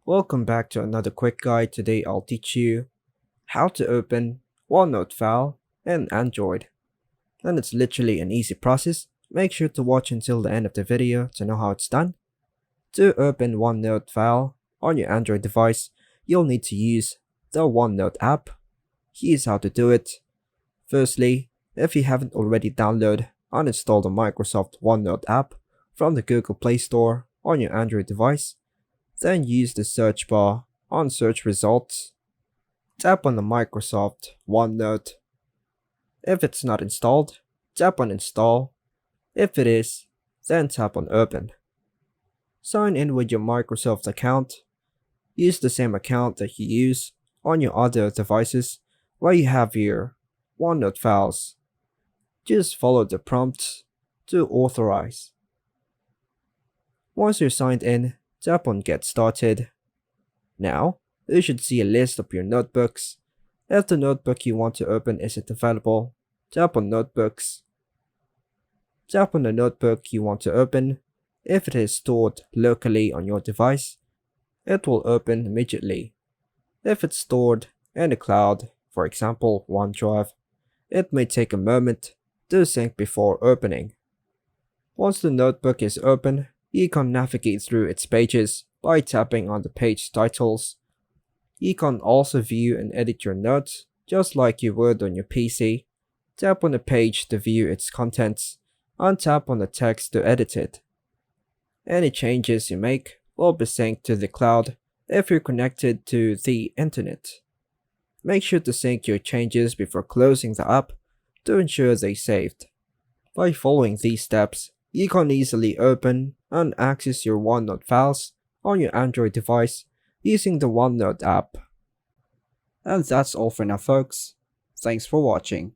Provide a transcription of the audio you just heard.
Welcome back to another quick guide. Today I'll teach you how to open OneNote file in Android. And it's literally an easy process. Make sure to watch until the end of the video to know how it's done. To open OneNote file on your Android device, you'll need to use the OneNote app. Here's how to do it. Firstly, if you haven't already downloaded and installed the Microsoft OneNote app from the Google Play Store on your Android device, then use the search bar on search results. Tap on the Microsoft OneNote. If it's not installed, tap on install. If it is, then tap on open. Sign in with your Microsoft account. Use the same account that you use on your other devices where you have your OneNote files. Just follow the prompts to authorize. Once you're signed in, tap on Get Started. Now, you should see a list of your notebooks. If the notebook you want to open isn't available, tap on Notebooks. Tap on the notebook you want to open. If it is stored locally on your device, it will open immediately. If it's stored in the cloud, for example OneDrive, it may take a moment to sync before opening. Once the notebook is open, you can navigate through its pages by tapping on the page titles. You can also view and edit your notes just like you would on your PC. Tap on the page to view its contents and tap on the text to edit it. Any changes you make will be synced to the cloud if you're connected to the internet. Make sure to sync your changes before closing the app to ensure they saved. By following these steps, you can easily open and access your OneNote files on your Android device using the OneNote app. And that's all for now, folks. Thanks for watching.